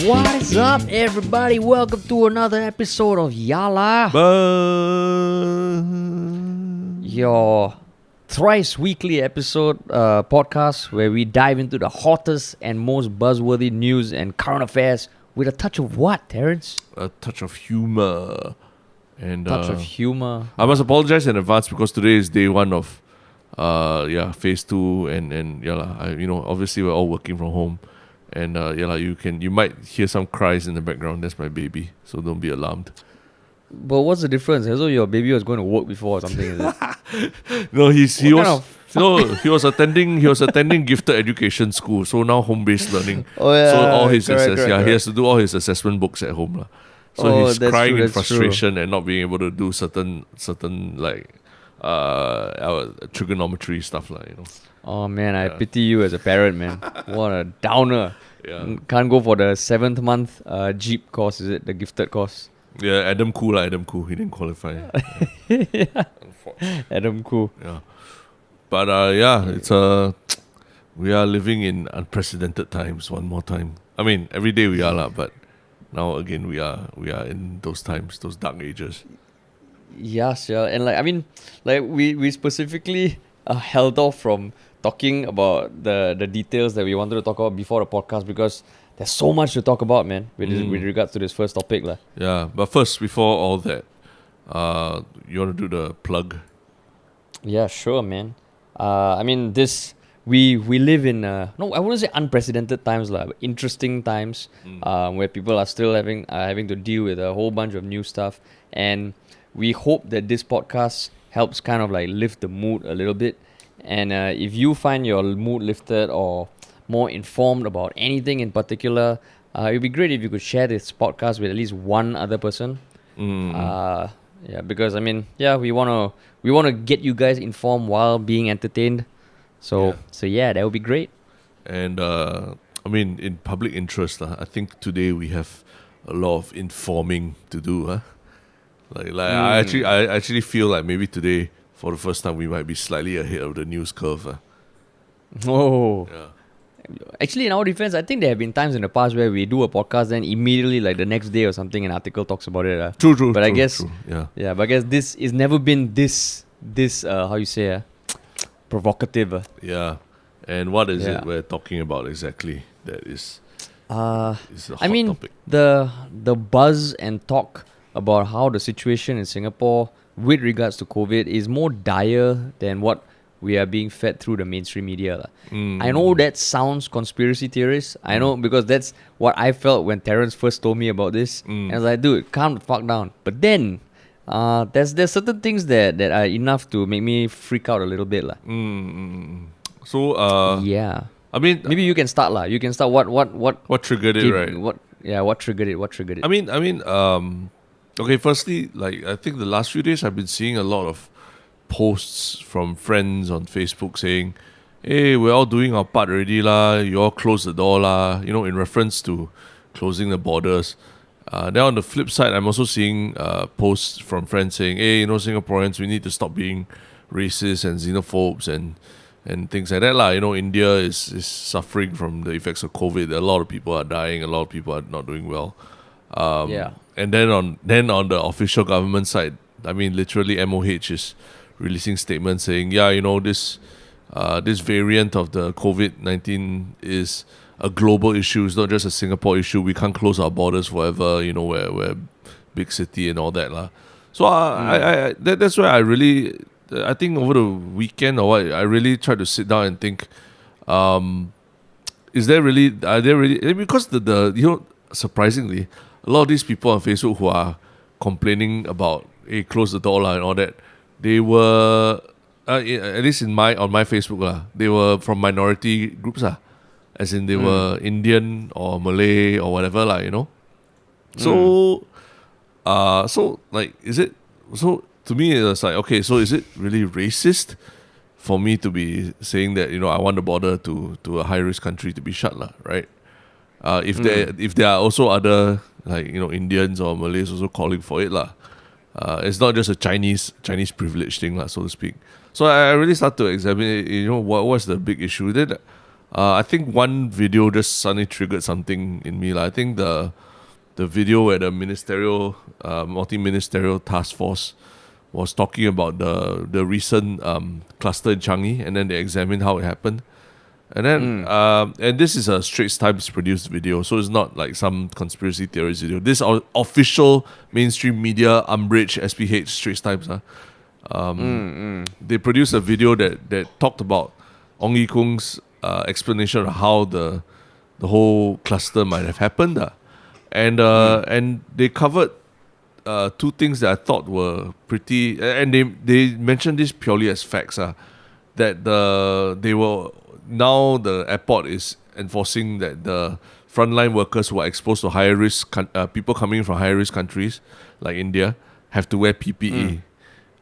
What is up, everybody? Welcome to another episode of Yala, your thrice weekly episode podcast where we dive into the hottest and most buzzworthy news and current affairs with a touch of what, Terrence? A touch of humor. And Touch of humor. I must apologize in advance because today is day one of phase 2 and obviously we're all working from home. And you might hear some cries in the background. That's my baby, so don't be alarmed. But what's the difference? As though your baby was going to work before or something, is it? No, he was attending gifted education school, so now home-based learning. Oh yeah. So all his correct. he has to do all his assessment books at home. So he's that's crying true, in that's frustration and not being able to do certain trigonometry stuff. Oh man, I pity you as a parent, man. What a downer. Yeah. Can't go for the 7th month Jeep course, is it? The gifted course. Yeah, Adam Khoo. He didn't qualify. Yeah. Adam Khoo. Yeah. But it's we are living in unprecedented times one more time. I mean, every day we are but now again we are in those times, those dark ages. Yes, yeah. And we specifically held off from talking about the details that we wanted to talk about before the podcast because there's so much to talk about, man, with regards to this first topic. Yeah, but first, before all that, you want to do the plug? Yeah, sure, man. We live in I wouldn't say unprecedented times, but interesting times where people are still having to deal with a whole bunch of new stuff, and we hope that this podcast helps kind of lift the mood a little bit. And if you find your mood lifted or more informed about anything in particular, it would be great if you could share this podcast with at least one other person. Because we want to get you guys informed while being entertained. So that would be great. And in public interest, I think today we have a lot of informing to do. I actually feel like maybe today, for the first time, we might be slightly ahead of the news curve. Oh. Yeah. Actually, in our defense, I think there have been times in the past where we do a podcast, then immediately, the next day or something, an article talks about it. True. But I guess, true. Yeah. Yeah, but I guess this has never been this how you say, provocative. Yeah. And what is it we're talking about exactly? That is a hot topic. The buzz and talk about how the situation in Singapore with regards to COVID is more dire than what we are being fed through the mainstream media. I know that sounds conspiracy theorist. I know because that's what I felt when Terrence first told me about this. And I was like, dude, calm the fuck down. But then there's certain things that are enough to make me freak out a little bit. So yeah. I mean, maybe you can start. You can start what triggered it, right? What triggered it? I mean, okay, firstly, I think the last few days I've been seeing a lot of posts from friends on Facebook saying, hey, we're all doing our part already lah, you all close the door lah, in reference to closing the borders. Then on the flip side, I'm also seeing posts from friends saying, hey, Singaporeans, we need to stop being racist and xenophobes and things like that lah. India is suffering from the effects of COVID. A lot of people are dying, a lot of people are not doing well. And then on the official government side, literally MOH is releasing statements saying, this variant of the COVID-19 is a global issue. It's not just a Singapore issue. We can't close our borders forever. We're big city and all that lah. So that's why I think over the weekend or what, I really tried to sit down and think, are there really because surprisingly, a lot of these people on Facebook who are complaining about, hey, close the door and all that, they were, at least on my Facebook, they were from minority groups, as in they were Indian or Malay or whatever, So, is it, so to me it's like, okay, so is it really racist for me to be saying that, I want the border to a high-risk country to be shut, right? If there are also other Indians or Malays also calling for it it's not just a Chinese privilege thing so to speak. So I really start to examine what's the big issue. Then I think one video just suddenly triggered something in me. I think the video where the multi-ministerial task force was talking about the recent cluster in Changi, and then they examined how it happened. And then, and this is a Straits Times produced video, so it's not like some conspiracy theories video. This is official mainstream media, umbrage, SPH, Straits Times. They produced a video that talked about Ong Ye Kung's explanation of how the whole cluster might have happened. And they covered two things that I thought were pretty, and they mentioned this purely as facts. That now the airport is enforcing that the frontline workers who are exposed to higher risk people coming from higher risk countries like India have to wear PPE,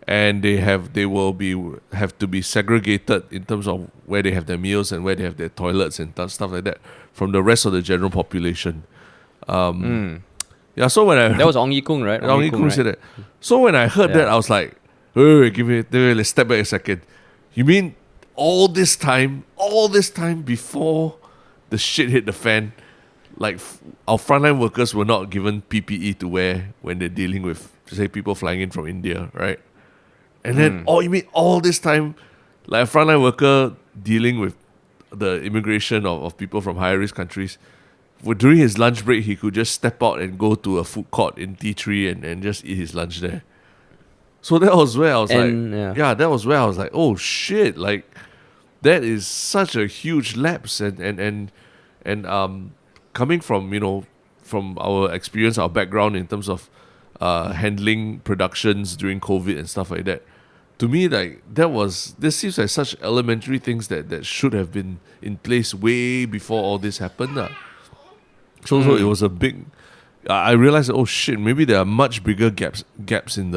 and they will have to be segregated in terms of where they have their meals and where they have their toilets and stuff like that from the rest of the general population. Yeah, so when that was Ong Ye Kung, right? Ong Ye Kung said that. So when I heard that, I was like, wait, let's step back a second. You mean all this time before the shit hit the fan, like our frontline workers were not given PPE to wear when they're dealing with, say, people flying in from India, right? And then, you mean all this time, like a frontline worker dealing with the immigration of people from higher risk countries, during his lunch break, he could just step out and go to a food court in T3 and just eat his lunch there. So that was where I was that was where I was like, oh shit, like that is such a huge lapse, and coming from from our experience, our background in terms of handling productions during COVID and stuff like that. To me, like this seems like such elementary things that should have been in place way before all this happened. So it was a big. I realized, oh shit, maybe there are much bigger gaps in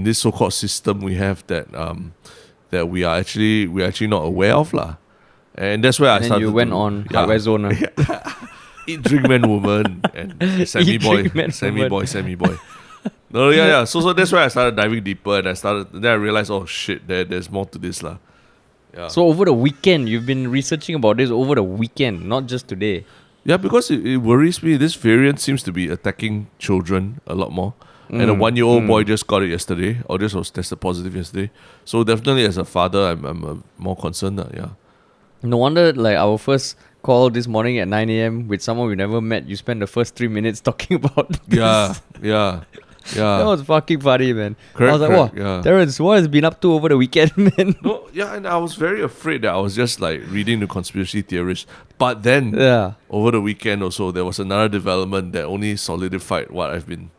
this so-called system we have that we are actually not aware of, lah. And that's where I started. And you went on hardware zone. Eat, drink, man, woman, and semi boy. No, yeah. So that's why I started diving deeper, and then I realized, oh shit, there's more to this, lah. Yeah. So over the weekend, you've been researching about this over the weekend, not just today. Yeah, because it worries me. This variant seems to be attacking children a lot more. And a 1-year-old boy just got it yesterday, or just was tested positive yesterday. So definitely as a father, I'm more concerned. Yeah. No wonder, like, our first call this morning at 9 a.m. with someone we never met, you spent the first 3 minutes talking about this. Yeah. That was fucking funny, man. Correct, I was like, wow, Terrence, what has been up to over the weekend, man? No, yeah, and I was very afraid that I was just like reading the conspiracy theories. But then, over the weekend also, there was another development that only solidified what I've been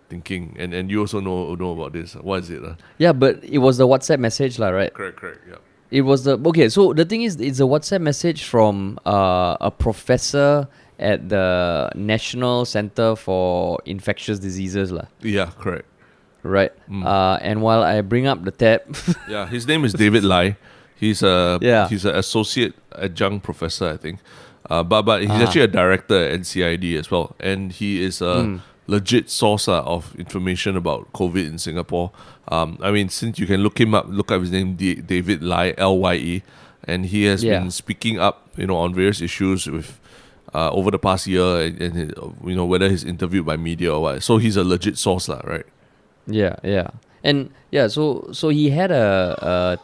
thinking. And you also know about this. What is it? Yeah, but it was the WhatsApp message, right? Correct, yeah. It was so the thing is, it's a WhatsApp message from a professor at the National Center for Infectious Diseases, lah. Yeah, correct. Right. And while I bring up the tab, yeah, his name is David Lai. He's he's an associate adjunct professor, I think. But he's actually a director at NCID as well, and he is a legit source of information about COVID in Singapore. I mean, since you can look up his name, David Lai, Lye, and he has been speaking up, on various issues with over the past year, and whether he's interviewed by media or what. So he's a legit source, right? Yeah, and so he had a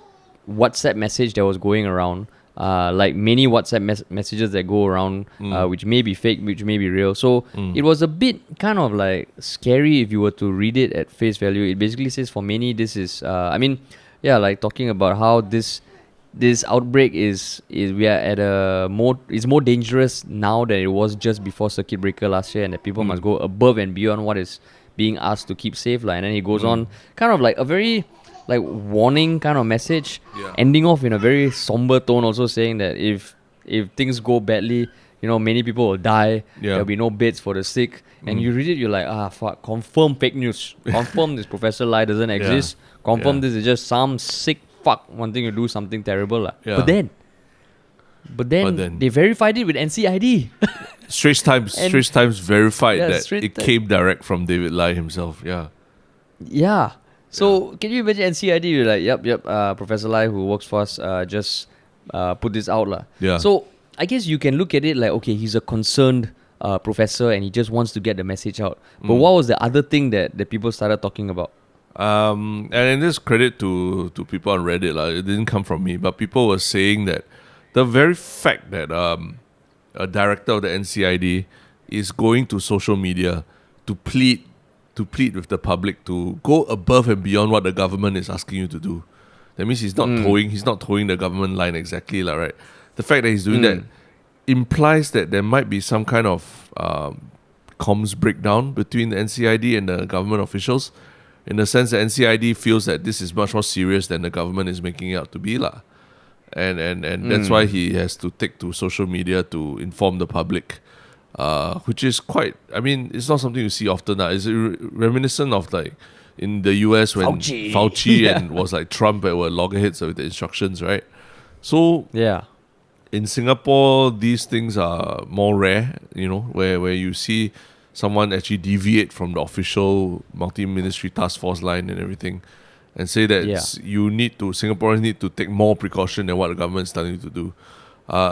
WhatsApp message that was going around. Like many WhatsApp messages that go around, which may be fake, which may be real. So it was a bit kind of like scary if you were to read it at face value. It basically says for many, this is, like talking about how this outbreak is we are at it's more dangerous now than it was just before circuit breaker last year, and that people must go above and beyond what is being asked to keep safe. And then he goes on kind of like a very like warning kind of message, ending off in a very somber tone, also saying that if things go badly, many people will die. There'll be no beds for the sick. And you read it, you're like, fuck, confirm fake news. Confirm this Professor Lai doesn't exist. Confirm this is just some sick fuck wanting to do something terrible. But then they verified it with NCID. Straits Times verified that it came direct from David Lai himself. Yeah. So can you imagine NCID? You're like, yep. Professor Lai, who works for us, just put this out, lah. Yeah. So I guess you can look at it like, okay, he's a concerned professor and he just wants to get the message out. But what was the other thing that people started talking about? And this credit to people on Reddit, it didn't come from me, but people were saying that the very fact that a director of the NCID is going to social media to plead with the public to go above and beyond what the government is asking you to do. That means he's not towing the government line exactly, right? The fact that he's doing that implies that there might be some kind of comms breakdown between the NCID and the government officials, in the sense that NCID feels that this is much more serious than the government is making it out to be, lah. And that's why he has to take to social media to inform the public, which is quite, I mean, it's not something you see often. It's reminiscent of like in the US when Fauci and was like Trump were loggerheads with the instructions, right? So Yeah. in Singapore, these things are more rare, where you see someone actually deviate from the official multi-ministry task force line and everything, and say that Singaporeans need to take more precaution than what the government is telling you to do.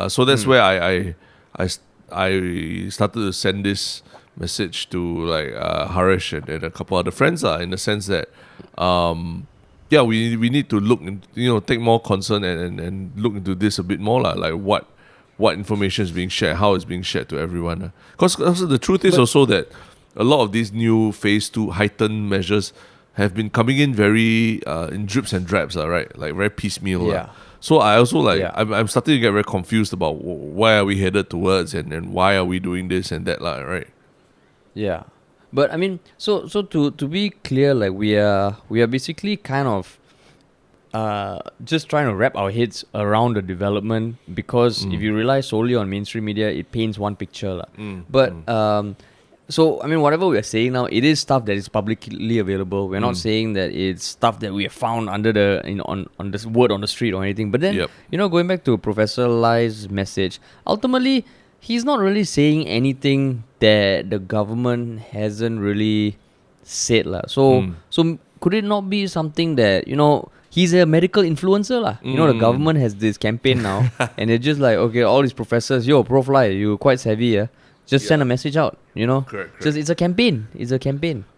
So that's where I started to send this message to like Harish and a couple other friends, in the sense that we need to look, take more concern and look into this a bit more, like what information is being shared, how it's being shared to everyone. Because the truth is also that a lot of these new phase 2 heightened measures have been coming in very in drips and drabs, right? Like very piecemeal. Yeah. So I also I'm starting to get very confused about why are we headed towards and why are we doing this and that, right? Yeah. But I mean, so to be clear, like we are basically kind of just trying to wrap our heads around the development, because if you rely solely on mainstream media, it paints one picture. But so I mean, whatever we are saying now, it is stuff that is publicly available. We're not saying that it's stuff that we have found under the on this word on the street or anything. But then going back to Professor Lai's message, ultimately he's not really saying anything that the government hasn't really said, lah. So could it not be something that he's a medical influencer, lah? The government has this campaign now, and it's just like, okay, all these professors, Prof Lai, you quite savvy, yeah? Just send a message out, Correct. Just it's a campaign.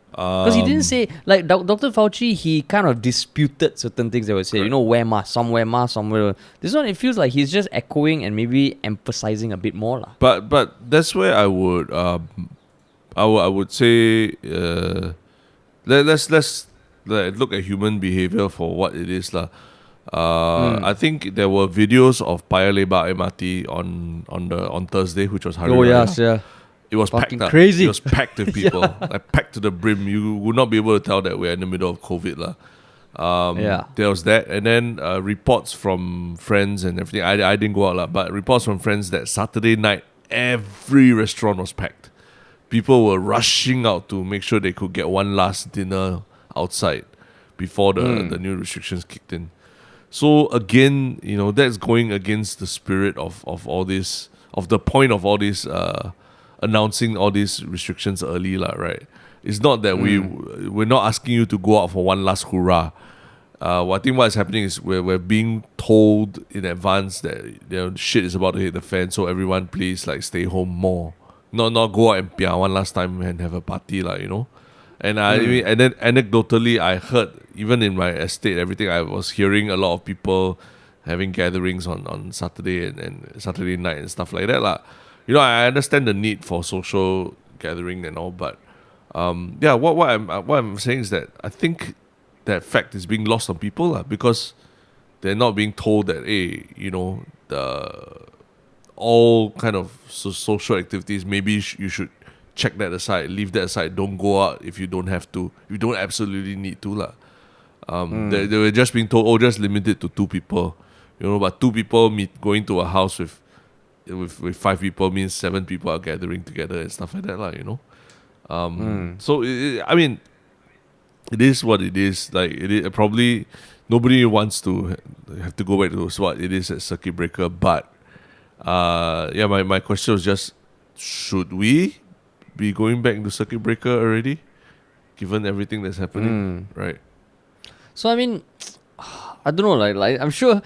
Because he didn't say, like, Dr. Fauci, he kind of disputed certain things that would say, wear mask, some wear mask, some wear. This one, it feels like he's just echoing and maybe emphasizing a bit more, lah. But that's where I would say let's look at human behavior for what it is, lah. I think there were videos of Paya Lebar MRT on Thursday, which was Hari Raya. Oh yes, yeah. It was Fucking packed. crazy. It was packed with people, like packed to the brim. You would not be able to tell that we're in the middle of COVID, lah. There was that, and then reports from friends and everything. I didn't go out, lah, but reports from friends that Saturday night every restaurant was packed. People were rushing out to make sure they could get one last dinner outside before the new restrictions kicked in. So again, that's going against the spirit of all this, of the point of all this, announcing all these restrictions early, right? It's not that we're not asking you to go out for one last hurrah. I think what is happening is we're being told in advance that shit is about to hit the fan, so everyone please stay home more. Not go out and pia one last time and have a party, And I mean, and then anecdotally, I heard, even in my estate, everything, I was hearing a lot of people having gatherings on Saturday and Saturday night and stuff like that, lah. I understand the need for social gathering and all, but what I'm saying is that I think that fact is being lost on people, lah, because they're not being told that, hey, all kind of social activities, maybe you should check that aside, leave that aside. Don't go out if you don't have to. You don't absolutely need to, lah. They were just being told, just limit it to 2 people. But 2 people going to a house with 5 people means 7 people are gathering together and stuff like that, lah. So I mean, it is what it is. Like probably nobody wants to have to go back to what it is at circuit breaker. But my question was just, should we be going back into circuit breaker already, given everything that's happening, right? So I mean, I don't know, like I'm sure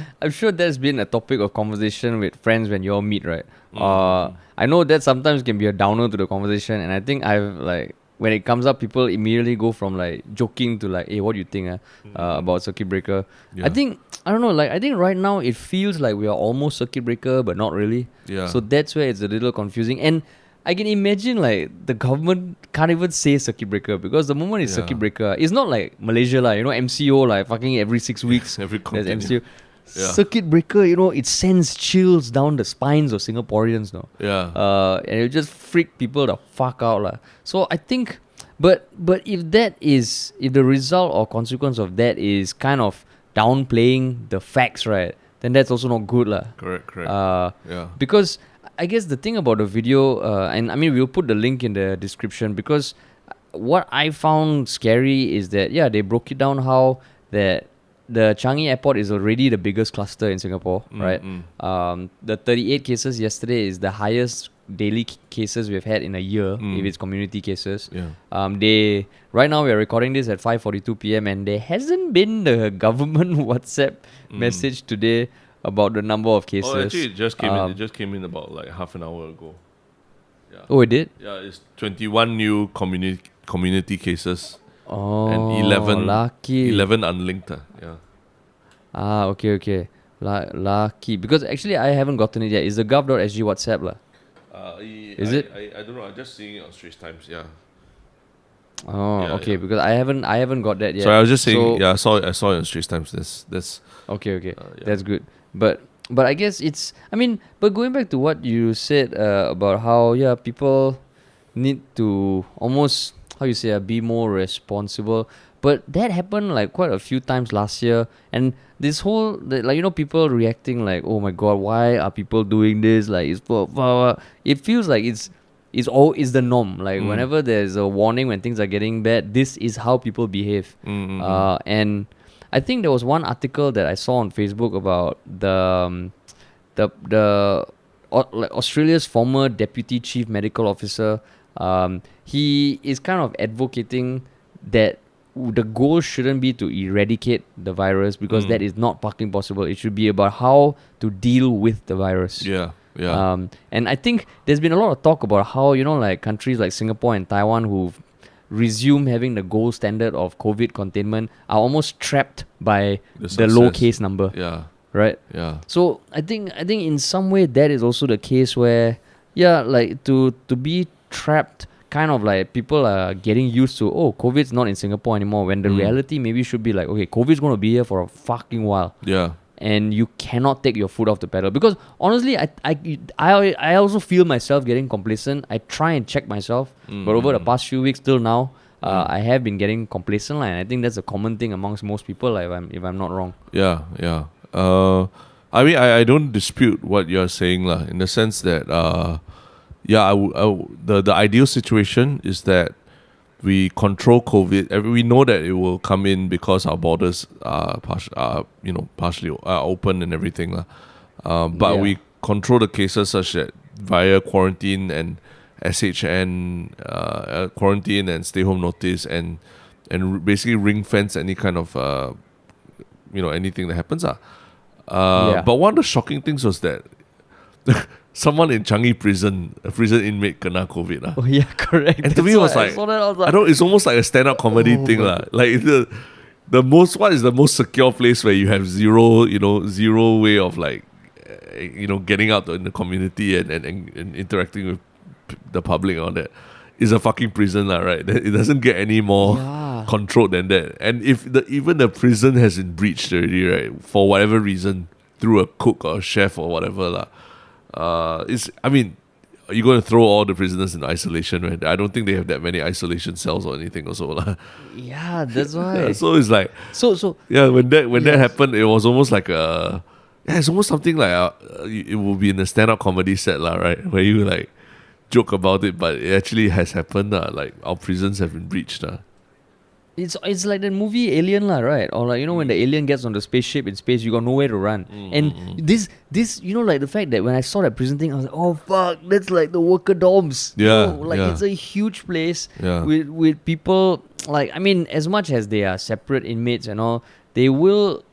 there's been a topic of conversation with friends when you all meet, right? I know that sometimes can be a downer to the conversation, and I think I've like when it comes up, people immediately go from like joking to like, hey, what do you think about circuit breaker? Yeah. I don't know, like I think right now it feels like we are almost circuit breaker, but not really. Yeah. So that's where it's a little confusing. And I can imagine like the government can't even say circuit breaker because the moment it's circuit breaker, it's not like Malaysia like, MCO like fucking every 6 weeks. Every there's continue. MCO. Yeah. Circuit breaker, it sends chills down the spines of Singaporeans, no. Yeah. And it just freak people the fuck out, lah. So I think, but if the result or consequence of that is kind of downplaying the facts, right? Then that's also not good, lah. Correct. Yeah. Because I guess the thing about the video, and I mean we'll put the link in the description, because what I found scary is that they broke it down how that the Changi Airport is already the biggest cluster in Singapore, right? The 38 cases yesterday is the highest daily cases we've had in a year, if it's community cases. Yeah. Right now we are recording this at 5:42 p.m. and there hasn't been the government WhatsApp message today about the number of cases. Oh, actually, it just came in. It just came in about like half an hour ago. Yeah. Oh, it did? Yeah, it's 21 new community cases. Oh, And 11 lucky. 11 unlinked. Yeah. Okay. Lucky. Because actually I haven't gotten it yet. It's the gov.sg WhatsApp lah. Is it? I don't know. I'm just seeing it on Straits Times. Yeah. Oh, Yeah, okay. yeah. Because I haven't got that yet. So I was just saying. So- I saw it on Straits Times. That's Okay. yeah. That's good. But I guess but going back to what you said about how people need to almost be more responsible. But that happened like quite a few times last year, and this whole people reacting like, oh my god, why are people doing this? Like it feels like it's the norm. Like whenever there's a warning when things are getting bad, this is how people behave. And I think there was one article that I saw on Facebook about Australia's former deputy chief medical officer. He is kind of advocating that the goal shouldn't be to eradicate the virus, because that is not fucking possible. It should be about how to deal with the virus. Yeah. And I think there's been a lot of talk about how like countries like Singapore and Taiwan who've resumed having the gold standard of COVID containment are almost trapped by the low success. case number. Yeah. Right? Yeah. So I think in some way that is also the case where like to be trapped, kind of like people are getting used to, COVID's not in Singapore anymore, when the reality maybe should be like, okay, COVID's going to be here for a fucking while. Yeah. And you cannot take your foot off the pedal. Because honestly, I also feel myself getting complacent. I try and check myself. But over the past few weeks till now, I have been getting complacent. And I think that's a common thing amongst most people, if I'm not wrong. Yeah. I mean, I don't dispute what you're saying, in the sense that, the ideal situation is that we control COVID. We know that it will come in because our borders are partially open and everything, but we control the cases such that via quarantine and SHN, quarantine and stay home notice, and basically ring fence any kind of anything that happens. But one of the shocking things was that someone in Changi prison, a prison inmate, kena COVID. Oh yeah, correct. And to me, it was like, I don't. It's almost like a stand-up comedy thing, Like the most, what is the most secure place where you have zero way of like, getting out in the community and interacting with the public and all that, is a fucking prison, right? It doesn't get any more controlled than that. And if even the prison has been breached already, right, for whatever reason, through a cook or a chef or whatever, are you going to throw all the prisoners in isolation, right? I don't think they have that many isolation cells or anything also. Yeah, that's why. So it's like, when that happened, it was almost like it's almost something like it will be in a stand-up comedy set, right? Where you like joke about it, but it actually has happened, like our prisons have been breached. It's like the movie Alien, right? Or like, when the alien gets on the spaceship in space, you got nowhere to run. And this like the fact that when I saw that prison thing, I was like, oh fuck, that's like the worker dorms. It's a huge place with people, like, as much as they are separate inmates and all, they will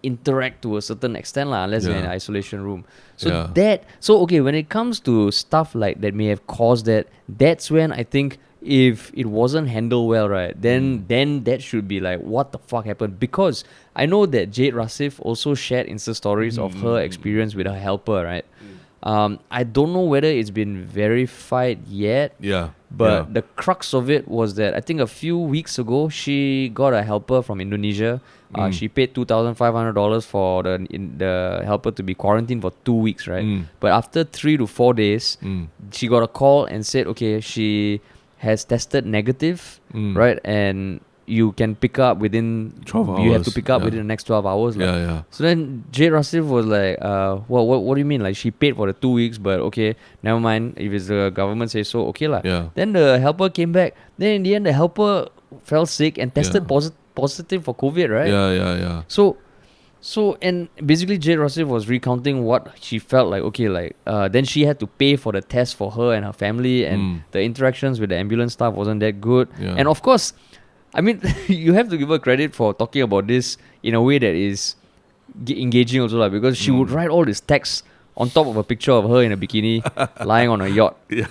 interact to a certain extent lah, unless you're in an isolation room. So Yeah. when it comes to stuff like that may have caused that, that's when I think if it wasn't handled well, right, then that should be like, what the fuck happened? Because I know that Jade Rasif also shared Insta stories of her experience with her helper, right? I don't know whether it's been verified yet. Yeah. But the crux of it was that I think a few weeks ago, she got a helper from Indonesia. She paid $2,500 for the helper to be quarantined for 2 weeks, right? But after 3 to 4 days, she got a call and said, okay, she has tested negative, right? And you can pick up within 12 hours. You have to pick up within the next 12 hours. Like. Yeah. So then Jade Rasif was like, well, what do you mean? Like, she paid for the 2 weeks, but okay, never mind. If it's the government says so, okay lah. Yeah. Then the helper came back. Then in the end, the helper fell sick and tested positive for COVID, right? Yeah. So and basically Jade Rasif was recounting what she felt like. Okay, like then she had to pay for the test for her and her family, and the interactions with the ambulance staff wasn't that good. Yeah. And of course, I mean, you have to give her credit for talking about this in a way that is engaging also, like, because she would write all this text on top of a picture of her in a bikini lying on a yacht. Yeah.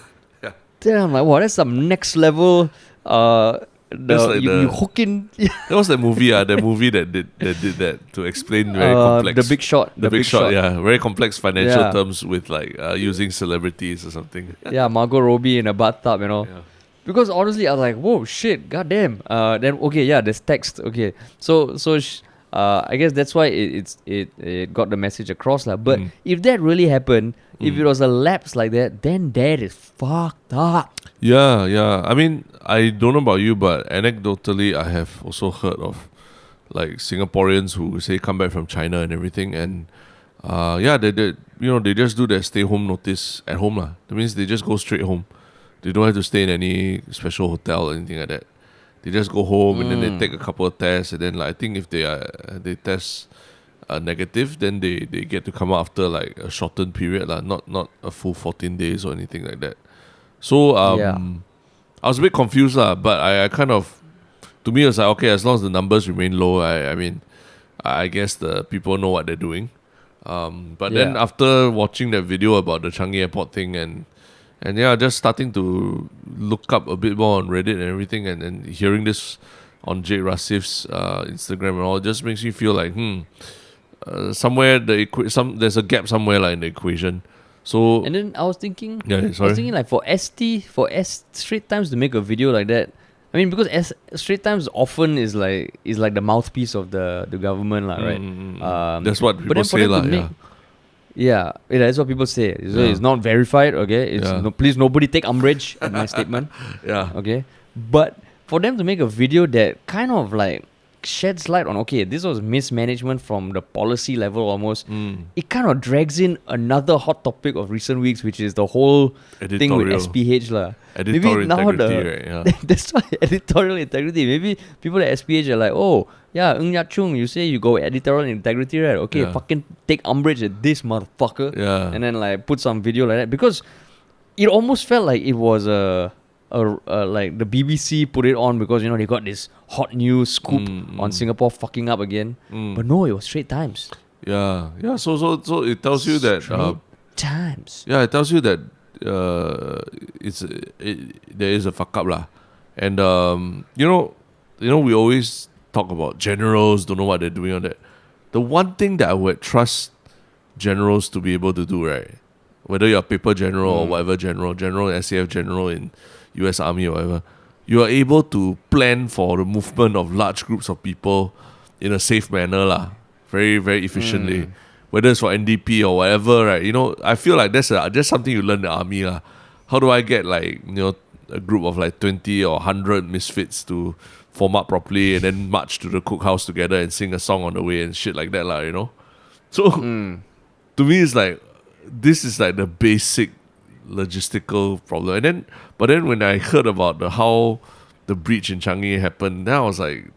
Then I'm like, wow, that's some next level. You hook in. That was the movie, the movie that did that to explain very complex. The Big Shot. The Big Shot, yeah. Very complex financial Yeah. terms with like using celebrities or something. Yeah, Margot Robbie in a bathtub, you know. Yeah. Because honestly, I was like, whoa, shit, goddamn. Then okay, yeah, there's text. Okay, so I guess that's why it got the message across lah. But if that really happened, if it was a lapse like that, then that is fucked up. Yeah. I mean, I don't know about you, but anecdotally, I have also heard of like Singaporeans who say come back from China and everything, and they just do their stay home notice at home lah. That means they just go straight home. They don't have to stay in any special hotel or anything like that. They just go home and then they take a couple of tests, and then like I think if they test negative, then they get to come out after like a shortened period lah, not a full 14 days or anything like that. So I was a bit confused lah, but I kind of, to me it was like, okay, as long as the numbers remain low, I mean I guess the people know what they're doing. But then after watching that video about the Changi Airport thing and just starting to look up a bit more on Reddit and everything, and hearing this on Jade Rasif's Instagram and all, it just makes me feel like somewhere there's a gap somewhere like in the equation. So And then I was thinking, sorry. like for Straight Times to make a video like that. I mean, because Straight Times often is like the mouthpiece of the government lah, right? That's what people say lah. Yeah, that's what people say. So it's not verified, okay? Please, nobody take umbrage at my statement. Yeah. Okay? But for them to make a video that kind of like sheds light on, okay, this was mismanagement from the policy level almost, it kind of drags in another hot topic of recent weeks, which is the whole thing with SPH lah. Editorial integrity, right? Yeah. That's why, editorial integrity. Maybe people at SPH are like, oh, yeah, Ng Yat Chung, you say you go editorial integrity, right? Okay, fucking take umbrage at this motherfucker. Yeah. And then like put some video like that. Because it almost felt like it was like the BBC put it on because, they got this hot news scoop on Singapore fucking up again. But no, it was Straight Times. Yeah. So it tells you that Straight Times. Yeah, it tells you that there is a fuck up lah. And we always talk about generals don't know what they're doing on that. The one thing that I would trust generals to be able to do, right? Whether you're a paper general or whatever general SAF general in US Army or whatever, you are able to plan for the movement of large groups of people in a safe manner lah, very, very efficiently. Whether it's for NDP or whatever, right? I feel like that's something you learn in the army lah. How do I get like a group of like 20 or 100 misfits to form up properly and then march to the cookhouse together and sing a song on the way and shit like that lah, So to me it's like this is like the basic logistical problem. But then when I heard about how the breach in Changi happened, then I was like,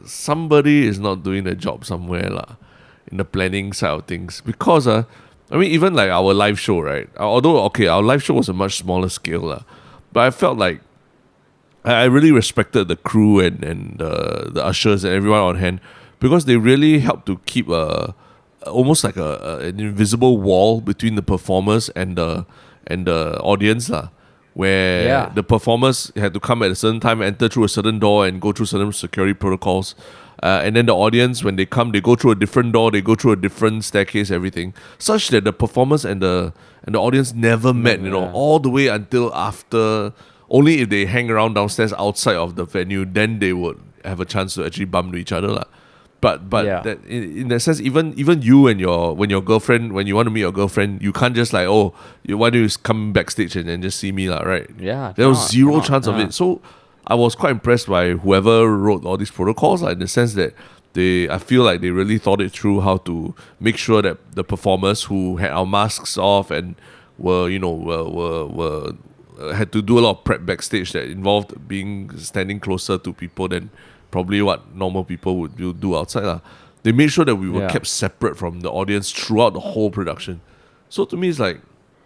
somebody is not doing their job somewhere lah, in the planning side of things. Because even like our live show, right? Although our live show was a much smaller scale lah, but I felt like I really respected the crew and the ushers and everyone on hand, because they really help to keep almost like an invisible wall between the performers and the audience lah, where the performers had to come at a certain time, enter through a certain door, and go through certain security protocols. And then the audience, when they come, they go through a different door, they go through a different staircase, everything, such that the performers and the audience never met, all the way until after. Only if they hang around downstairs outside of the venue, then they would have a chance to actually bump into each other lah. But that in that sense, even you and when you want to meet your girlfriend, you can't just like, why don't you come backstage and just see me lah, right? Yeah, there was zero chance of it. So I was quite impressed by whoever wrote all these protocols, in the sense that I feel like they really thought it through how to make sure that the performers who had our masks off and were had to do a lot of prep backstage that involved standing closer to people than probably what normal people would do outside lah. They made sure that we were kept separate from the audience throughout the whole production. So to me, it's like,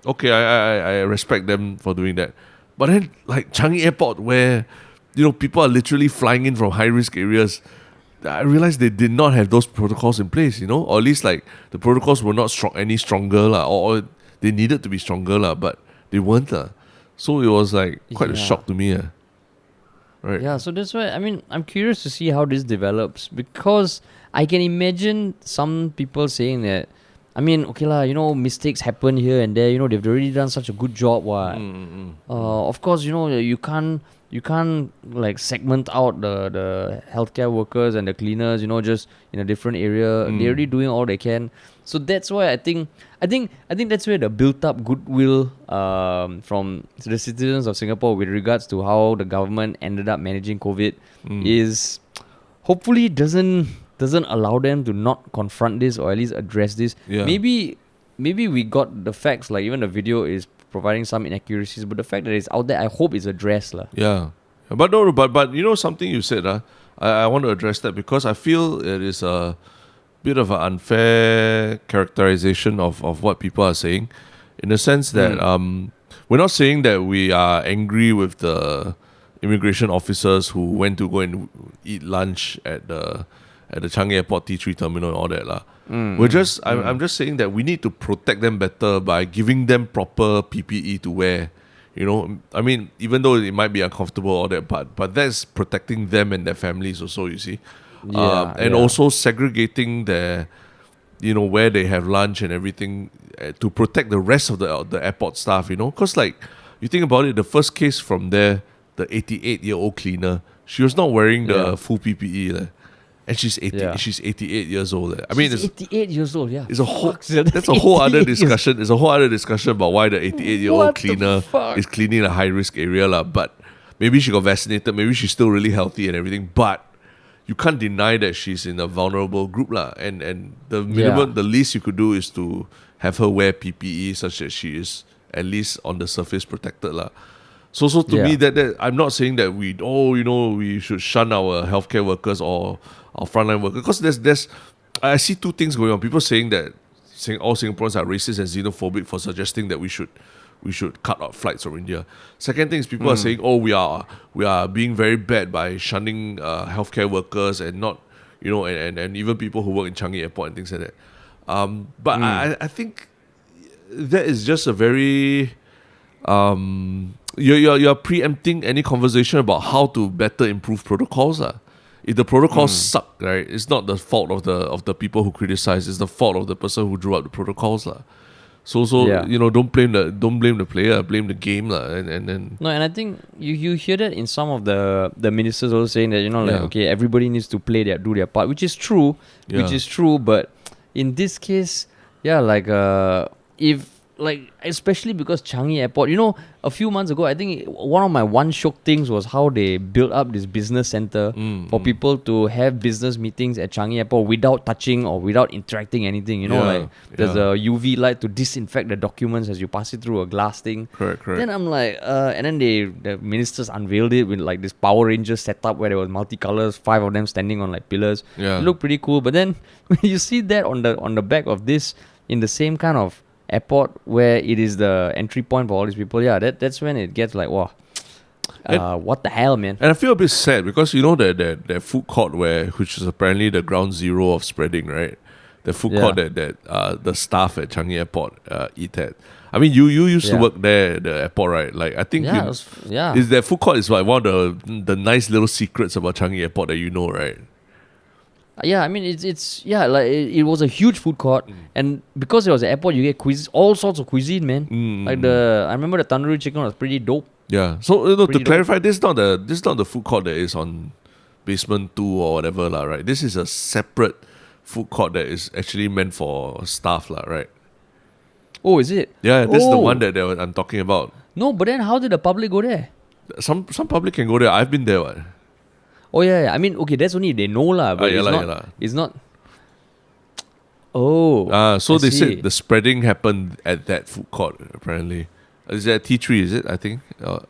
okay, I respect them for doing that. But then, like Changi Airport, where people are literally flying in from high risk areas, I realized they did not have those protocols in place, or at least like the protocols were not any stronger lah, or they needed to be stronger lah, but they weren't lah. So it was like quite a shock to me. Right. Yeah, so that's why, I'm curious to see how this develops, because I can imagine some people saying that, okay lah, mistakes happen here and there, they've already done such a good job. Of course, you can't like segment out the healthcare workers and the cleaners, just in a different area. They're already doing all they can. So that's why I think that's where the built-up goodwill from the citizens of Singapore with regards to how the government ended up managing COVID is hopefully doesn't allow them to not confront this, or at least address this. Yeah. Maybe we got the facts, like even the video is providing some inaccuracies, but the fact that it's out there, I hope it's addressed. Yeah. But no, but something you said, I want to address that, because I feel it is a bit of an unfair characterization of what people are saying, in the sense that we're not saying that we are angry with the immigration officers who went to go and eat lunch at the Changi Airport T3 terminal and all that lah. I'm just saying that we need to protect them better by giving them proper PPE to wear. Even though it might be uncomfortable, all that, but that's protecting them and their families also, you see. Also segregating their, where they have lunch and everything, to protect the rest of the airport staff, because like, you think about it, the first case from there, the 88-year-old cleaner, she was not wearing the full PPE. And she's 88 years old. She's 88 years old, yeah. It's that's a whole other discussion. It's a whole other discussion about why the 88-year-old cleaner is cleaning a high-risk area lah. But maybe she got vaccinated. Maybe she's still really healthy and everything. But you can't deny that she's in a vulnerable group lah. And the minimum, the least you could do is to have her wear PPE such that she is at least on the surface protected lah. So to me, that I'm not saying that we should shun our healthcare workers or our frontline workers, because I see two things going on. People saying all Singaporeans are racist and xenophobic for suggesting that we should cut out flights from India. Second thing is people are saying, we are being very bad by shunning healthcare workers and not, and even people who work in Changi Airport and things like that. But I think that is just a very you're preempting any conversation about how to better improve protocols. If the protocols suck, right, it's not the fault of the people who criticize. It's the fault of the person who drew up the protocols. So don't blame the player, blame the game. And I think you hear that in some of the ministers also saying that, okay, everybody needs to do their part, which is true. But in this case, especially because Changi Airport, a few months ago, I think one of my One Shiok Things was how they built up this business center for people to have business meetings at Changi Airport without touching or without interacting anything. There's a UV light to disinfect the documents as you pass it through a glass thing. Correct. Then I'm like, and then the ministers unveiled it with like this Power Rangers setup where there was multicolors, 5 of them standing on like pillars. Yeah. It looked pretty cool. But then when you see that on the back of this in the same kind of airport where it is the entry point for all these people, that's when it gets like, wow, What the hell, man? And I feel a bit sad because you know that food court which is apparently the ground zero of spreading, right? The food court that the staff at Changi Airport eat at. I mean, you used to work there at the airport, right? Like I think is that food court is like one of the nice little secrets about Changi Airport that you know, right? Yeah, I mean it's like it was a huge food court, and because it was an airport, you get all sorts of cuisine, man. Like I remember the tandoori chicken was pretty dope. Yeah. So to clarify, this is not the food court that is on basement 2 or whatever, lah, right? This is a separate food court that is actually meant for staff, lah, right? Oh, is it? Yeah, this is the one that I'm talking about. No, but then how did the public go there? Some public can go there. I've been there. What? Oh yeah. I mean, okay, that's only they know lah, but it's not. Oh. So they see. said the spreading happened at that food court apparently. Is that T3? Is it? I think,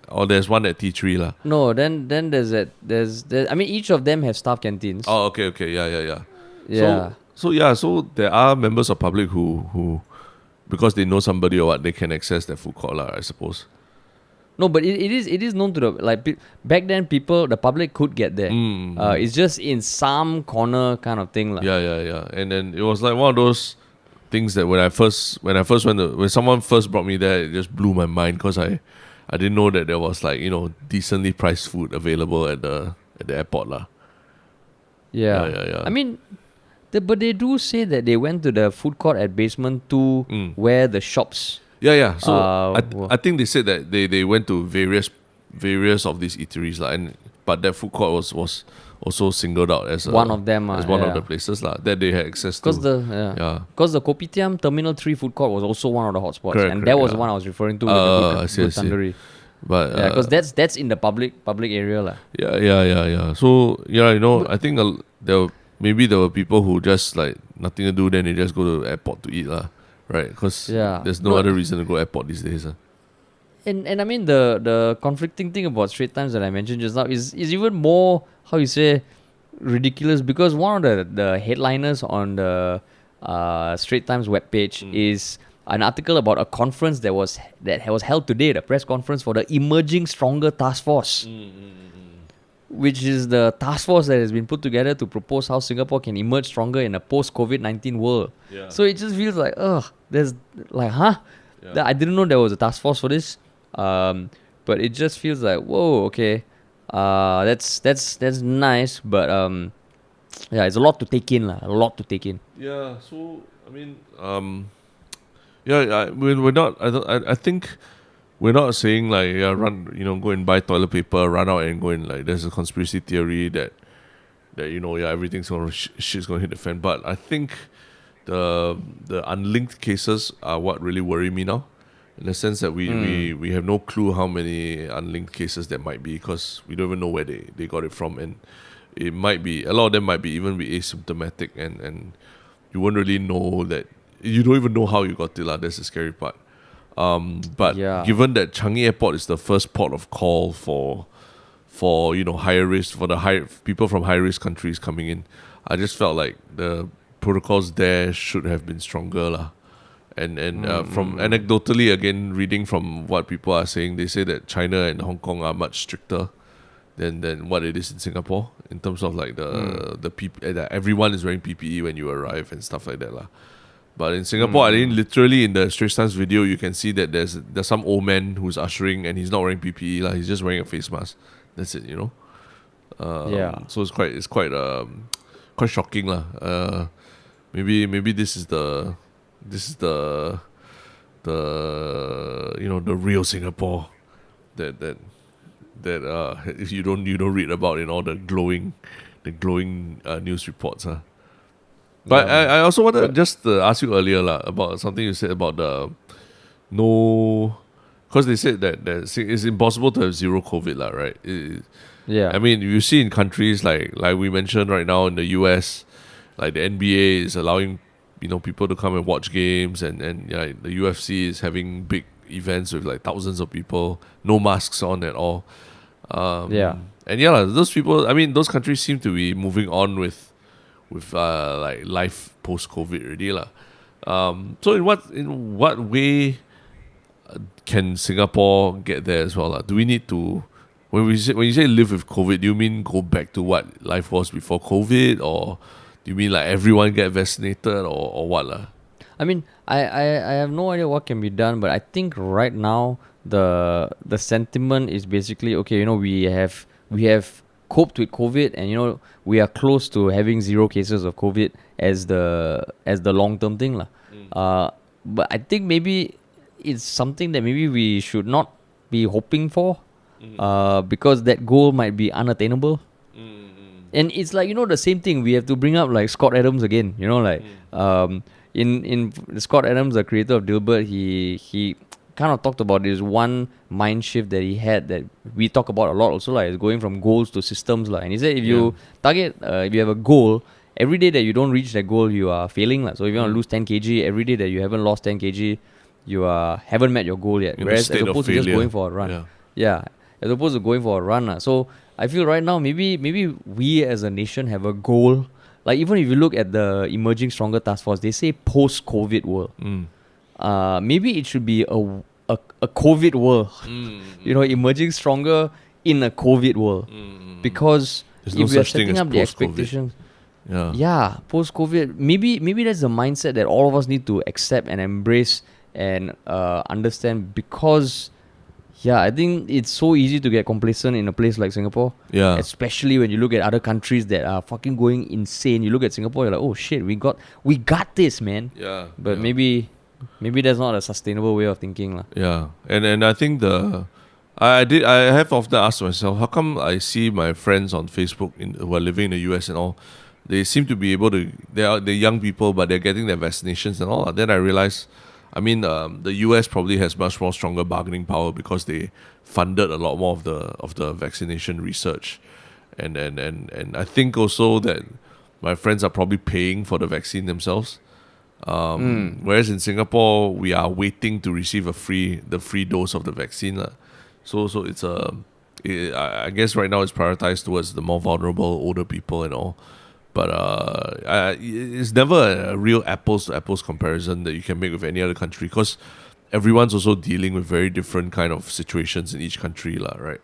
or there's one at T3 lah. No, then there's that. There's I mean, each of them have staff canteens. Oh, okay, yeah. Yeah. So there are members of public who because they know somebody or what, they can access that food court lah, I suppose. No, but it is known to the back then the public could get there. It's just in some corner kind of thing lah. Yeah. And then it was like one of those things that when someone first brought me there, it just blew my mind because I didn't know that there was like, you know, decently priced food available at the airport lah. Yeah. I mean, but they do say that they went to the food court at basement 2 where the shops. Yeah. So I think they said that they went to various of these eateries lah, but that food court was also singled out as one of them as one of the places lah that they had access to. Because the Kopitiam Terminal 3 food court was also one of the hotspots, correct, that was the one I was referring to. With the tandoori. But because that's in the public area lah. Yeah. So you know, I think there were people who just like nothing to do, then they just go to the airport to eat lah. Right, because there's no other reason to go airport these days. And I mean the conflicting thing about Straits Times that I mentioned just now is even more, how you say, ridiculous, because one of the headliners on the Straits Times webpage is an article about a conference that was held today, the press conference for the Emerging Stronger Task Force. Which is the task force that has been put together to propose how Singapore can emerge stronger in a post-COVID-19 world. Yeah. So it just feels like, there's like, I didn't know there was a task force for this. But it just feels like, whoa, okay, that's nice, but it's a lot to take in, a lot to take in. Yeah. So I mean, we're not. I think. We're not saying like go and buy toilet paper, run out and go and like there's a conspiracy theory that everything's shit's gonna hit the fan. But I think the unlinked cases are what really worry me now, in the sense that we have no clue how many unlinked cases there might be, because we don't even know where they got it from, and it might be a lot of them might be asymptomatic, and you won't really know that, you don't even know how you got it. That's the scary part. But given that Changi Airport is the first port of call for higher risk, for the people from high risk countries coming in, I just felt like the protocols there should have been stronger lah. And from anecdotally, again, reading from what people are saying, they say that China and Hong Kong are much stricter than what it is in Singapore, in terms of like the that everyone is wearing PPE when you arrive and stuff like that lah. But in Singapore, I think literally in the Straits Times video, you can see that there's some old man who's ushering and he's not wearing PPE lah. He's just wearing a face mask. That's it, you know. So it's quite shocking lah. Maybe this is the the real Singapore that if you don't read about in all the glowing news reports. But I also wanted just to ask you earlier about something you said about the because they said that it's impossible to have zero COVID right? I mean, you see in countries like we mentioned right now in the US, like the NBA is allowing people to come and watch games, and the UFC is having big events with like thousands of people, no masks on at all. And those people, I mean, those countries seem to be moving on with like life post COVID already lah. So in what way can Singapore get there as well lah? Do we need to, when you say live with COVID, do you mean go back to what life was before COVID, or do you mean like everyone get vaccinated, or what lah? I mean, I have no idea what can be done, but I think right now the sentiment is basically okay. We have coped with COVID, and we are close to having 0 cases of COVID as the long term thing lah. But I think maybe it's something that maybe we should not be hoping for, because that goal might be unattainable. And it's like the same thing. We have to bring up like Scott Adams again. In Scott Adams, the creator of Dilbert, he kind of talked about this one mind shift that he had that we talk about a lot also, like is going from goals to systems, and he said if you if you have a goal, every day that you don't reach that goal, you are failing, so if you want to lose 10 kg, every day that you haven't lost 10 kg, you haven't met your goal yet. Whereas as opposed to just going for a run, as opposed to going for a run, so I feel right now maybe we as a nation have a goal. Like even if you look at the Emerging Stronger Task Force, they say post-COVID world. Maybe it should be a COVID world. Emerging stronger in a COVID world. Because if we are setting up the expectations, post-COVID, maybe that's the mindset that all of us need to accept and embrace and understand, because I think it's so easy to get complacent in a place like Singapore. Yeah. Especially when you look at other countries that are fucking going insane. You look at Singapore, you're like, oh shit, we got this, man. Yeah. But maybe that's not a sustainable way of thinking. Yeah. And I think I have often asked myself, how come I see my friends on Facebook who are living in the US and all, they seem to be able to, they're young people, but they're getting their vaccinations and all. Then I realized, the US probably has much more stronger bargaining power because they funded a lot more of the vaccination research, and I think also that my friends are probably paying for the vaccine themselves. Whereas in Singapore, we are waiting to receive the free dose of the vaccine. So it's I guess right now it's prioritized towards the more vulnerable older people and all. But it's never a real apples to apples comparison that you can make with any other country, because everyone's also dealing with very different kind of situations in each country, right?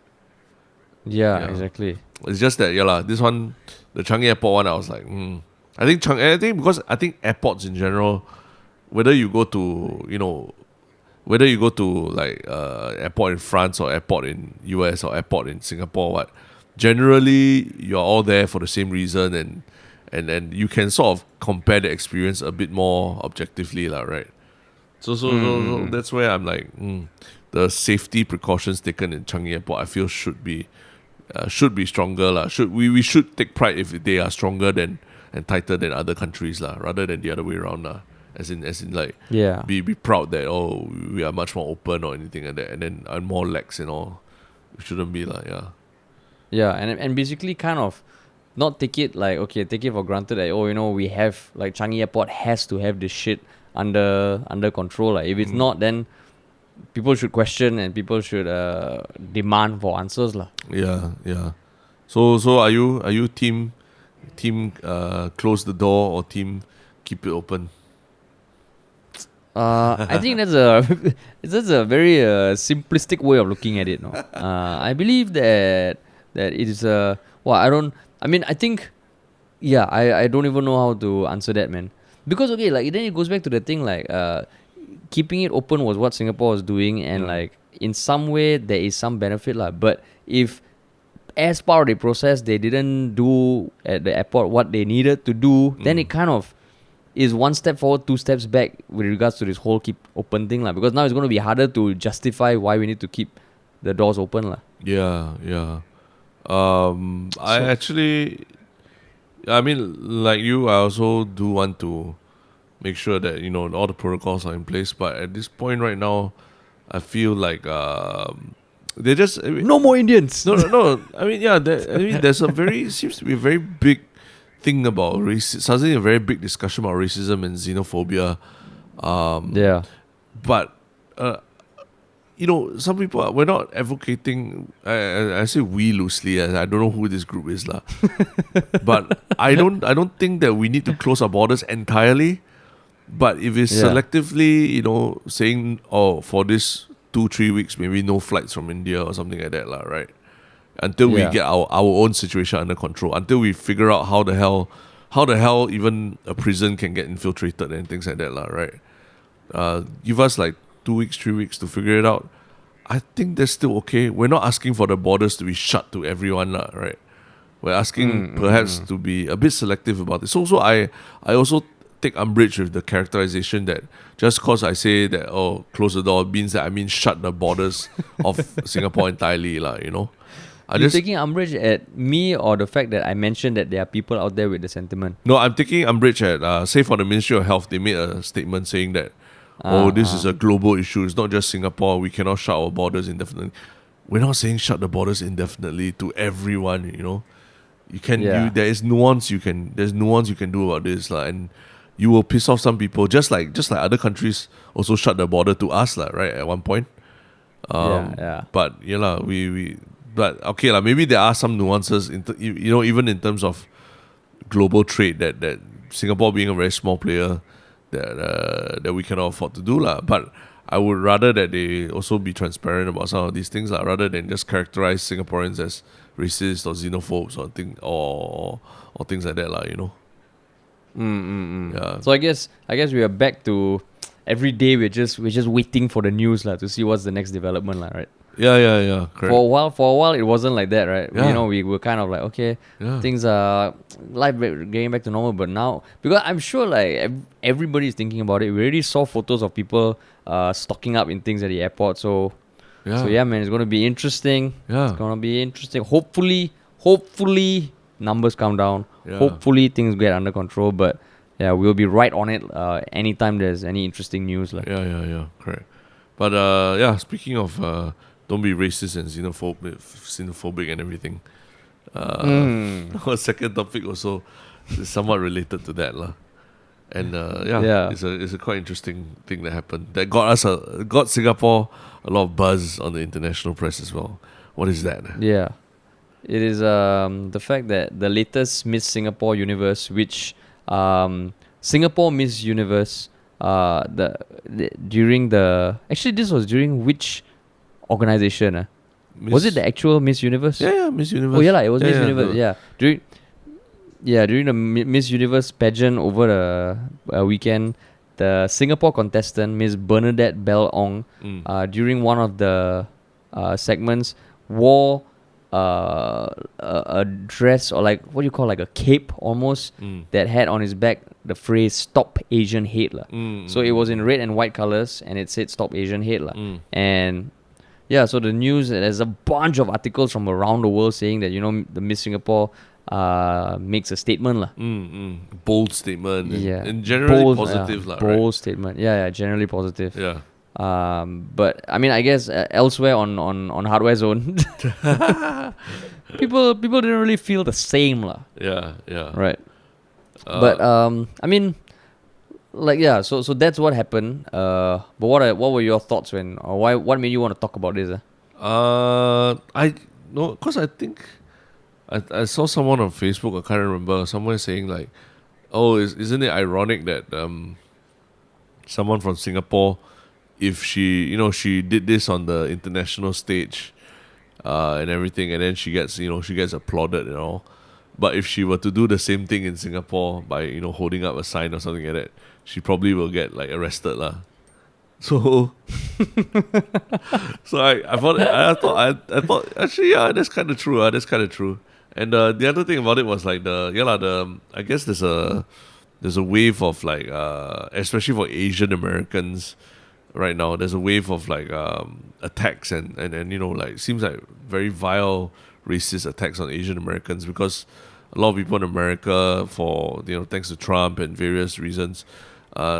Yeah, exactly. It's just that, this one, the Changi Airport one, I was like, I think because I think airports in general, whether you go to like airport in France or airport in US or airport in Singapore, generally you're all there for the same reason, and you can sort of compare the experience a bit more objectively, right? So that's where I'm like, the safety precautions taken in Changi Airport, I feel should be stronger, we should take pride if they are stronger and tighter than other countries, rather than the other way around, as in like be proud that we are much more open or anything like that, and then are more lax and all. We shouldn't be and basically kind of not take it for granted that we have, like, Changi Airport has to have this shit under control. If it's not, then people should question and people should demand for answers. Yeah. So are you team close the door or team keep it open? I think that's a very simplistic way of looking at it. No, I believe that it is I think, I don't even know how to answer that, man. Because then it goes back to the thing, keeping it open was what Singapore was doing, and in some way there is some benefit, but if as part of the process they didn't do at the airport what they needed to do, then it kind of is one step forward, 2 steps back with regards to this whole keep open thing, because now it's going to be harder to justify why we need to keep the doors open. Like you, I also do want to make sure that all the protocols are in place, but at this point right now, I feel like they just no more Indians. No. There's seems to be a very big thing about racism, a very big discussion about racism and xenophobia. But some people, we're not advocating. I say we loosely, as I don't know who this group is, but I don't think that we need to close our borders entirely. But if it's selectively, saying, for this 2-3 weeks, maybe no flights from India or something like that, right? until we get our own situation under control, until we figure out how the hell even a prison can get infiltrated and things like that, lah, right? Give us like 2 weeks, 3 weeks to figure it out. I think that's still okay. We're not asking for the borders to be shut to everyone, lah, right? We're asking perhaps to be a bit selective about it. So I also take umbrage with the characterization that just because I say that, close the door, means that I mean shut the borders of Singapore entirely, lah, you know? You're taking umbrage at me or the fact that I mentioned that there are people out there with the sentiment? No, I'm taking umbrage at, say for the Ministry of Health, they made a statement saying that, this is a global issue. It's not just Singapore. We cannot shut our borders indefinitely. We're not saying shut the borders indefinitely to everyone, you know? There's nuance you can do about this, and you will piss off some people, just like other countries also shut the border to us, right, at one point. But but okay, maybe there are some nuances even in terms of global trade that Singapore being a very small player that we cannot afford to do, but I would rather that they also be transparent about some of these things, rather than just characterize Singaporeans as racist or xenophobes or things like that, you know. Yeah. So I guess we are back to every day we're just waiting for the news to see what's the next development, right? Yeah. Correct. For a while it wasn't like that, right? Yeah. You know, we were kind of like, okay, things are life getting back to normal, but now, because I'm sure everybody's thinking about it. We already saw photos of people stocking up in things at the airport, so man, it's gonna be interesting. It's gonna be interesting. Hopefully numbers come down. Hopefully things get under control, but we'll be right on it anytime there's any interesting news. Yeah, correct. But speaking of don't be racist and xenophobic and everything, our second topic also is somewhat related to that, and it's a quite interesting thing that happened that got Singapore a lot of buzz on the international press as well. What is that? It is the fact that the latest Miss Singapore Universe, which Singapore Miss Universe, this was during which organization? Was it the actual Miss Universe? Yeah, Miss Universe. Oh it was Miss Universe. During the Miss Universe pageant over the weekend, the Singapore contestant Miss Bernadette Bell Ong, during one of the segments, wore a dress, or what do you call, a cape almost, that had on his back the phrase "Stop Asian Hate" . So it was in red and white colors, and it said "Stop Asian Hate" . And so the news, there's a bunch of articles from around the world saying that the Miss Singapore makes a statement . Bold statement. And generally positive . Bold statement. Generally positive. But I mean, I guess elsewhere on Hardware Zone, people didn't really feel the same . Right. But I mean, so that's what happened. But what were your thoughts what made you want to talk about this? Because I think I saw someone on Facebook, I can't remember, someone saying isn't it ironic that someone from Singapore, if she did this on the international stage and everything, and then she gets applauded and all, but if she were to do the same thing in Singapore by holding up a sign or something like that, she probably will get arrested . So I thought actually that's kind of true. That's kind of true. And the other thing about it was I guess there's a wave of especially for Asian Americans right now, there's a wave of attacks and seems like very vile racist attacks on Asian Americans, because a lot of people in America, for thanks to Trump and various reasons,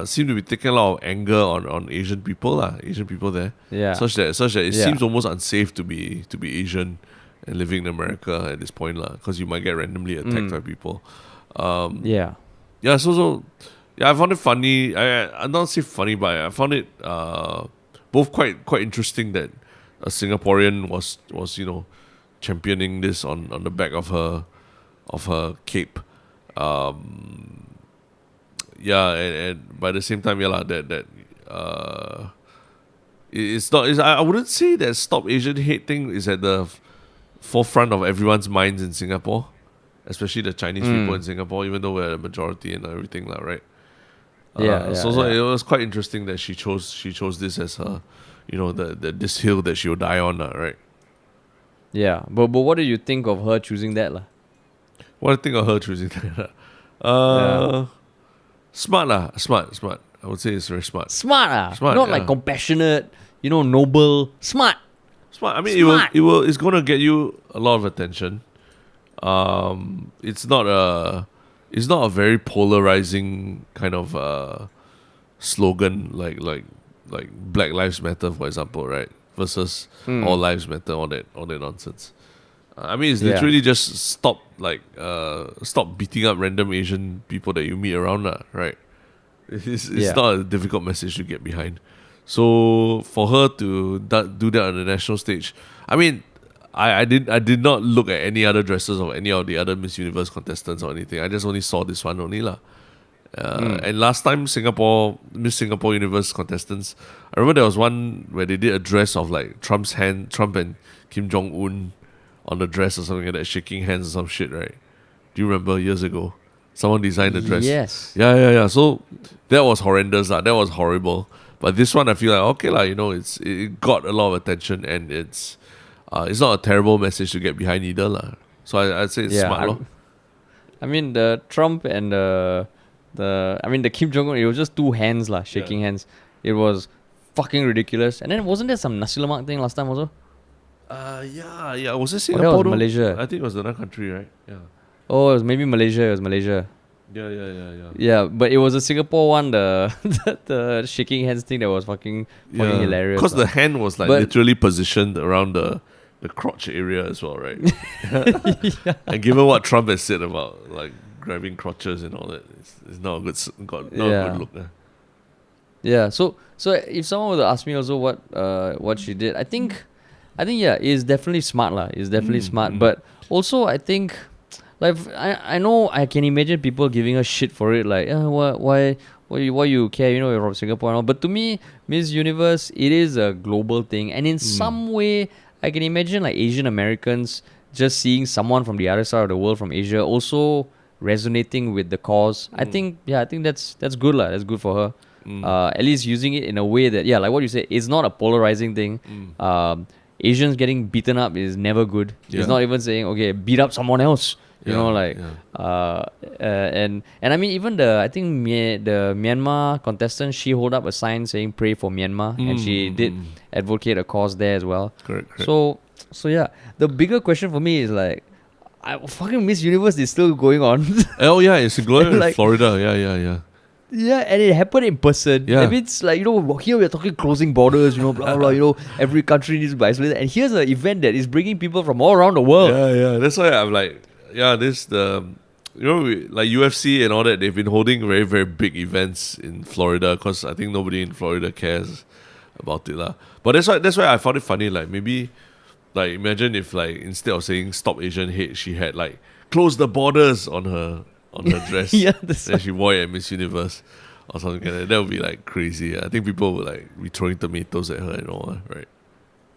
seem to be taking a lot of anger on Asian people there. Such that it seems almost unsafe to be Asian and living in America at this point, because you might get randomly attacked by people. So I found it funny. I not say funny, but I found it both quite interesting that a Singaporean was championing this on the back of her cape. And by the same time, it's not. I wouldn't say that Stop Asian Hate thing is at the forefront of everyone's minds in Singapore, especially the Chinese people in Singapore, even though we're a majority and everything, like, right? So it was quite interesting that she chose this as her, this hill that she will die on, right? Yeah, but what do you think of her choosing that, lah? What do you think of her choosing that? Smart. I would say it's very smart. Smart, Smart, not like compassionate, noble. Smart. Smart. I mean, Smart. it's going to get you a lot of attention. It's not a very polarizing kind of slogan like Black Lives Matter, for example, right? Versus All Lives Matter, all that nonsense. I mean, it's literally just stop beating up random Asian people that you meet around, right? It's not a difficult message to get behind. So for her to do that on the national stage, I mean, I did not look at any other dresses of any of the other Miss Universe contestants or anything. I just only saw this one only lah. And last time Miss Singapore Universe contestants, I remember there was one where they did a dress of like Trump and Kim Jong-un on the dress or something like that, shaking hands or some shit, right? Do you remember years ago? Someone designed the dress. Yes. Yeah. So that was horrendous lah. That was horrible. But this one I feel like okay lah. It got a lot of attention and it's not a terrible message to get behind either lah. So I'd say it's smart lor. I mean the Trump and the Kim Jong-un, it was just two hands lah, shaking hands. It was fucking ridiculous. And then wasn't there some nasi lemak thing last time also? Yeah. Was it Singapore? That was Malaysia. I think it was another country, right? Yeah. Oh, it was maybe Malaysia. It was Malaysia. Yeah. Yeah, but it was a Singapore one, the shaking hands thing that was fucking hilarious. Because the hand was like literally positioned around the crotch area as well, right? And given what Trump has said about like grabbing crotches and all that, it's not a good look. Yeah. So if someone were to ask me also what she did, I think it's definitely smart lah. It's definitely smart, but also I think. Like I know I can imagine people giving her shit for it, like why you care, you're from Singapore and all. But to me, Miss Universe, it is a global thing, and in some way, I can imagine like Asian Americans just seeing someone from the other side of the world, from Asia, also resonating with the cause. I think that's good lah. That's good for her. At least using it in a way that like what you said, it's not a polarizing thing. Asians getting beaten up is never good. It's not even saying beat up someone else. And I mean even the Myanmar contestant, she hold up a sign saying pray for Myanmar, and she did advocate a cause there as well. Correct. So yeah, the bigger question for me is like, fucking Miss Universe is still going on. Oh yeah, it's going in Florida. Yeah. Yeah, and it happened in person. Yeah. I mean, it's like, here we're talking closing borders, blah, blah, every country needs to be isolated. And here's an event that is bringing people from all around the world. Yeah. That's why I'm like, like UFC and all that, they've been holding very, very big events in Florida because I think nobody in Florida cares about it lah. But that's why I found it funny. Like maybe, like imagine if like instead of saying "Stop Asian Hate," she had like "Close the borders" on her dress. Yeah, and she wore it at Miss Universe or something like that. That would be like crazy. I think people would like be throwing tomatoes at her and all, right?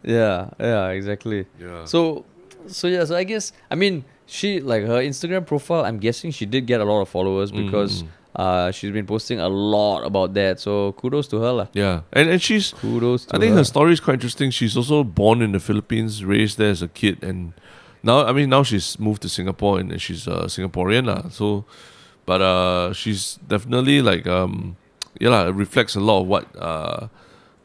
Yeah, exactly. Yeah. So I guess, I mean, she, like, her Instagram profile, I'm guessing she did get a lot of followers because she's been posting a lot about that. So kudos to her lah. Yeah, and she's kudos to I think her her story is quite interesting. She's also born in the Philippines, raised there as a kid, and now she's moved to Singapore and she's a Singaporean lah. So, but she's definitely like it reflects a lot of what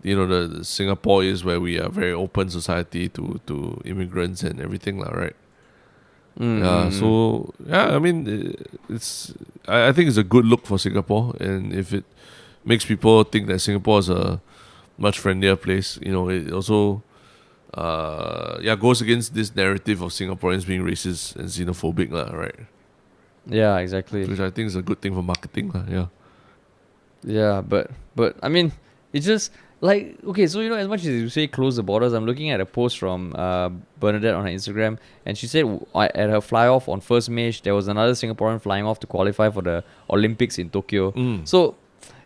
the Singapore is, where we are a very open society to immigrants and everything lah, right? So I mean, I think it's a good look for Singapore, and if it makes people think that Singapore is a much friendlier place, it also goes against this narrative of Singaporeans being racist and xenophobic lah, right? Yeah, exactly. Which I think is a good thing for marketing lah, yeah. Yeah, but I mean, it's just like, okay, so as much as you say close the borders, I'm looking at a post from Bernadette on her Instagram, and she said at her fly off on 1st May, there was another Singaporean flying off to qualify for the Olympics in Tokyo. So,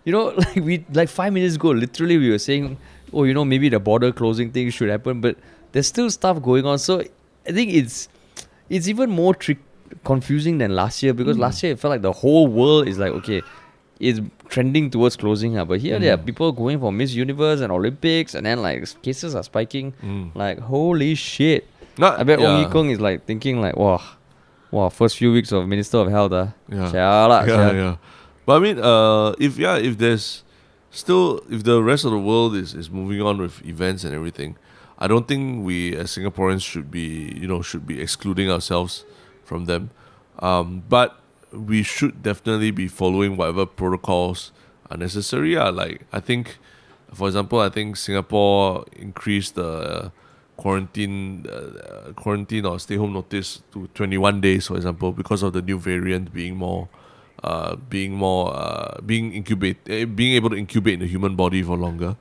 like 5 minutes ago, literally we were saying, maybe the border closing thing should happen, but there's still stuff going on. So I think it's even more confusing than last year, because last year it felt like the whole world is like, okay, it's trending towards closing up. But here there are people going for Miss Universe and Olympics, and then like cases are spiking. Like, holy shit. I bet Ong Yi Kong is like thinking like, wow, first few weeks of Minister of Health. Yeah. But I mean, if there's still, if the rest of the world is moving on with events and everything, I don't think we as Singaporeans should be excluding ourselves from them. But we should definitely be following whatever protocols are necessary. Like, I think, for example, Singapore increased the quarantine or stay home notice to 21 days, for example, because of the new variant being able to incubate in the human body for longer.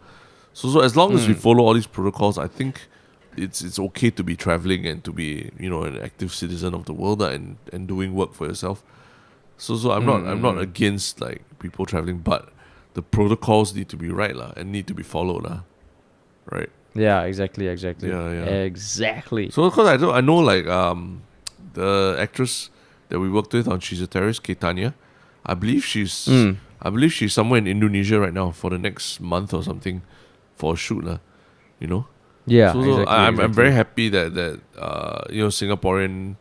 So as long as we follow all these protocols, I think it's okay to be traveling and to be an active citizen of the world and doing work for yourself. So I'm not against like people traveling, but the protocols need to be right and need to be followed right? Yeah, exactly. Yeah. Exactly. So because I know like the actress that we worked with on She's a Terrorist, Ketania, I believe she's somewhere in Indonesia right now for the next month or something for a shoot Yeah, So exactly, I'm very happy that Singaporean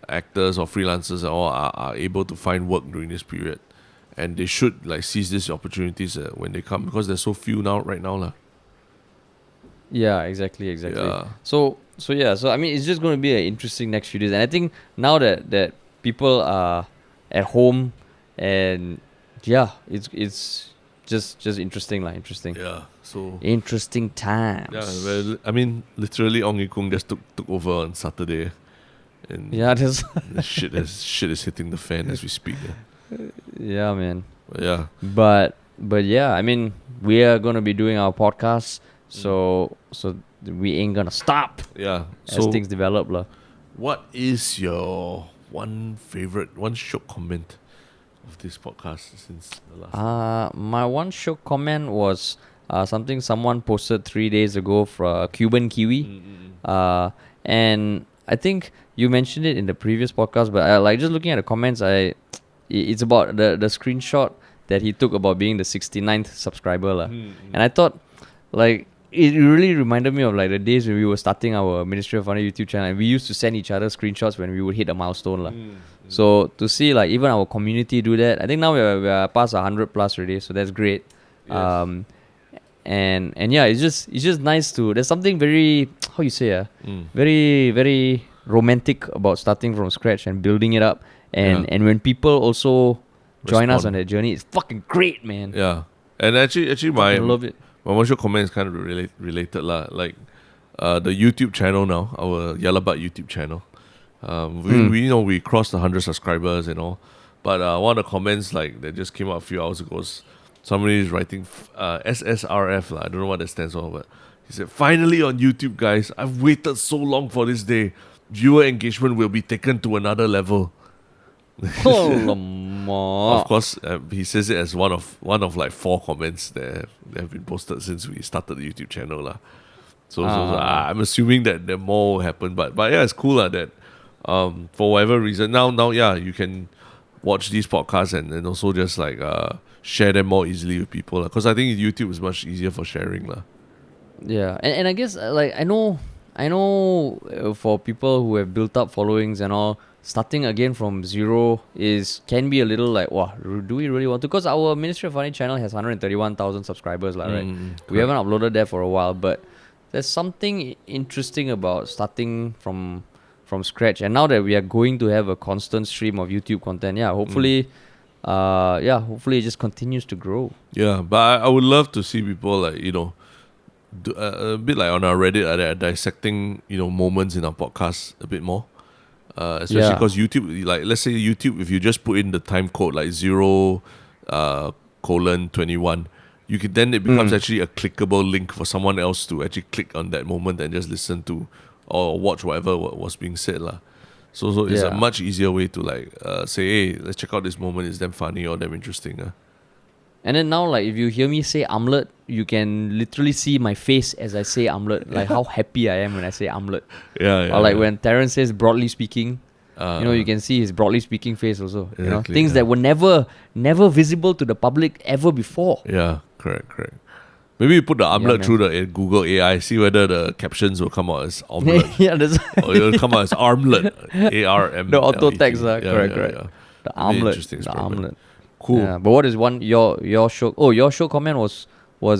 actors or freelancers are able to find work during this period, and they should like seize these opportunities when they come, because there's so few right now. Yeah, exactly. Yeah. So I mean, it's just going to be an interesting next few days, and I think now that people are at home, and it's just interesting. Yeah. So interesting times. yeah, well, I mean, literally, Ong Yi Kung just took over on Saturday, and there's the shit is hitting the fan as we speak. Yeah, man. Yeah. But yeah, I mean, we are gonna be doing our podcast, so we ain't gonna stop. Yeah. As things develop, lah. What is your one Shiok comment of this podcast since the last? My one Shiok comment was something someone posted 3 days ago for Cuban Kiwi. And I think you mentioned it in the previous podcast, but I like just looking at the comments. It's about the screenshot that he took about being the 69th subscriber, and I thought like it really reminded me of like the days when we were starting our Ministry of Funny YouTube channel, and we used to send each other screenshots when we would hit a milestone, So to see like even our community do that, I think now we're past 100 plus already, so that's great. Yes. And yeah, it's just nice to. There's something very very very romantic about starting from scratch and building it up, and when people also join us on that journey, it's fucking great, man. Yeah, and actually I love it. my One Shiok comment is kind of related lah. Like the YouTube channel now, our Yalabat YouTube channel. We crossed 100 subscribers and all, but one of the comments like that just came out a few hours ago was somebody is writing Ss.Rf lah. I don't know what that stands for, but he said, "Finally on YouTube, guys! I've waited so long for this day. Viewer engagement will be taken to another level." Of course, he says it as one of like 4 comments that have been posted since we started the YouTube channel lah. So I'm assuming that more will happen, but yeah, it's cool that for whatever reason now you can watch these podcasts and also just like share them more easily with people, because I think YouTube is much easier for sharing lah. Yeah, and I guess like I know for people who have built up followings and all, starting again from zero can be a little like, wow, do we really want to? Because our Ministry of Funny channel has 131,000 subscribers, right? We haven't uploaded that for a while, but there's something interesting about starting from scratch. And now that we are going to have a constant stream of YouTube content, hopefully it just continues to grow. Yeah, but I would love to see people like a bit like on our Reddit, dissecting moments in our podcast a bit more. Especially because YouTube, like let's say YouTube, if you just put in the time code like 0:21, you can then it becomes actually a clickable link for someone else to actually click on that moment and just listen to or watch whatever was being said lah. So it's a much easier way to like say, hey, let's check out this moment. It's damn funny or damn interesting. And then now, like, if you hear me say omelette, you can literally see my face as I say omelette. Like, how happy I am when I say omelette. Yeah. Or like when Terrence says broadly speaking, you can see his broadly speaking face also. Exactly, Things that were never visible to the public ever before. Yeah, correct. Maybe you put the omelette man. through the Google AI, see whether the captions will come out as omelette. Yeah, that's or it will come out as armlet. ARM. the auto text. Correct. Yeah. The Very omelette. interesting The experiment. omelette. Cool. Yeah, but what is your show? Oh, your show comment was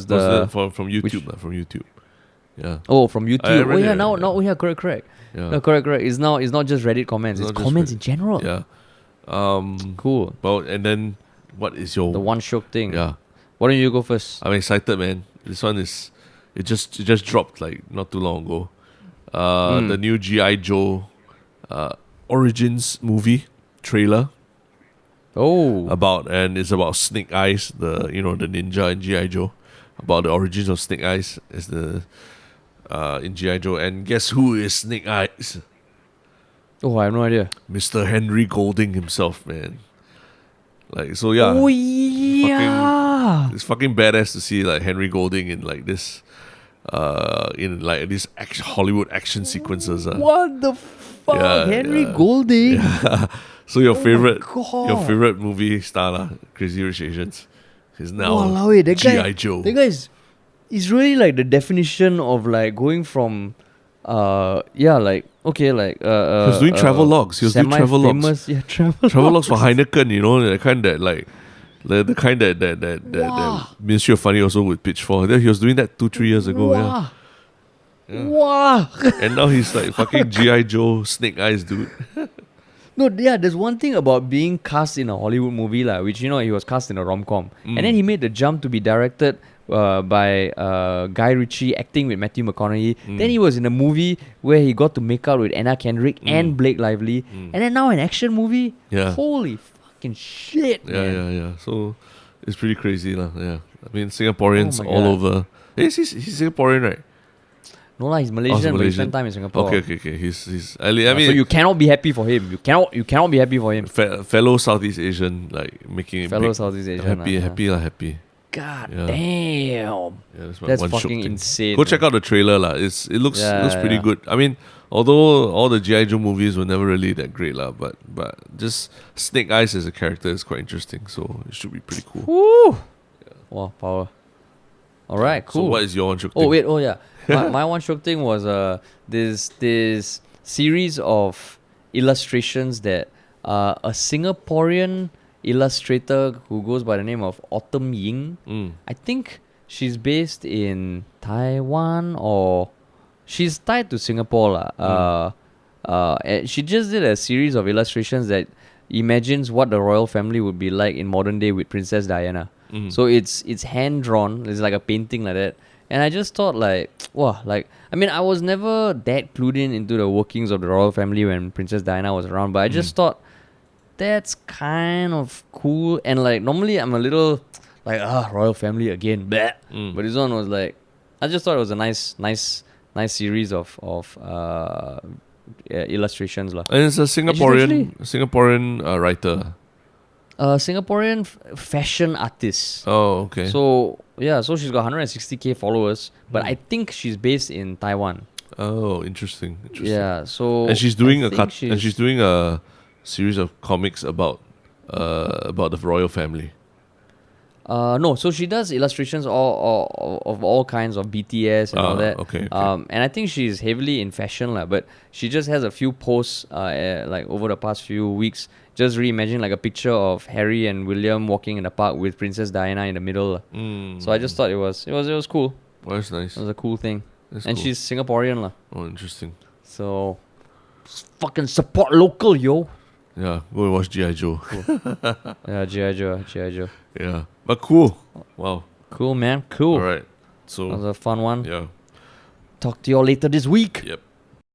the from YouTube. From YouTube. Yeah. oh from YouTube. I read it, Now correct. Yeah. No, correct. It's not just Reddit comments. It's Not just comments Reddit. in general. Yeah. Cool. Well, and then what is your The One Shiok thing. Yeah. Why don't you go first? I'm excited, man. This one is it just dropped like not too long ago. The new G.I. Joe Origins movie trailer Oh. it's about Snake Eyes, the ninja in G.I. Joe. About the origins of Snake Eyes as the in G.I. Joe. And guess who is Snake Eyes? Oh, I have no idea. Mr. Henry Golding himself, man. Like, so yeah. Oh yeah. It's fucking badass to see like Henry Golding in like this in like these Hollywood action sequences. What the fuck? Yeah, Henry yeah. Golding. So your my favorite God. movie star lah, Crazy Rich Asians, is now Walao, that guy. G.I. Joe. That guy is really like the definition of like going from he was doing travel logs. He was doing travel logs. Yeah, travel Logs for Heineken, the kind that like the kind that Ministry of Funny also would pitch for. He was doing that 2-3 years ago. Wow. Yeah. Wow. And now he's like fucking G.I. Joe Snake Eyes dude. No, yeah, there's one thing about being cast in a Hollywood movie, which, he was cast in a rom-com. And then he made the jump to be directed by Guy Ritchie, acting with Matthew McConaughey. Then he was in a movie where he got to make out with Anna Kendrick and Blake Lively. And then now an action movie? Yeah. Holy fucking shit, man. Yeah. So it's pretty crazy lah. Yeah. I mean, Singaporeans Oh my all God. over. He's Singaporean, right? No lah, he's Malaysian, but he spent time in Singapore. Okay. He's. I mean, so you cannot be happy for him. You cannot be happy for him. fellow Southeast Asian, like making it Fellow big. Southeast Asian. Happy. God Yeah. damn. Yeah, my That's One Shiok fucking thing. insane. Go check out the trailer lah. It looks pretty Yeah. good. I mean, although all the G.I. Joe movies were never really that great lah, but just Snake Eyes as a character is quite interesting. So it should be pretty cool. Woo! Wow, power. All right, cool. So what is your One Shiok Oh thing? wait, oh yeah. My One Shiok thing was this series of illustrations that a Singaporean illustrator who goes by the name of Autumn Ying. I think she's based in Taiwan or she's tied to Singapore and she just did a series of illustrations that imagines what the royal family would be like in modern day with Princess Diana. So it's hand drawn. It's like a painting like that. And I just thought I was never that clued into the workings of the royal family when Princess Diana was around, but I just thought that's kind of cool. And like normally I'm a little like royal family again, bleh. But this one was like I just thought it was a nice series of illustrations lah. And it's a Singaporean writer. Singaporean fashion artist. Oh, okay. So she's got 160k followers, but I think she's based in Taiwan. Oh, interesting. Yeah, so And she's doing she's doing a series of comics about the royal family. No, so she does illustrations of all kinds of BTS and all that. Okay. And I think she's heavily in fashion but she just has a few posts like over the past few weeks, just reimagining like a picture of Harry and William walking in the park with Princess Diana in the middle. So I just thought it was cool. Oh, that's nice. It was a cool thing. That's And cool. she's Singaporean lah. Oh, interesting. So fucking support local, yo. Yeah, go and watch G.I. Joe. Yeah, G.I. Joe. Yeah, but cool. Wow. Cool, man. Cool. All right. That So was a fun one. yeah. Talk to y'all later this week. Yep.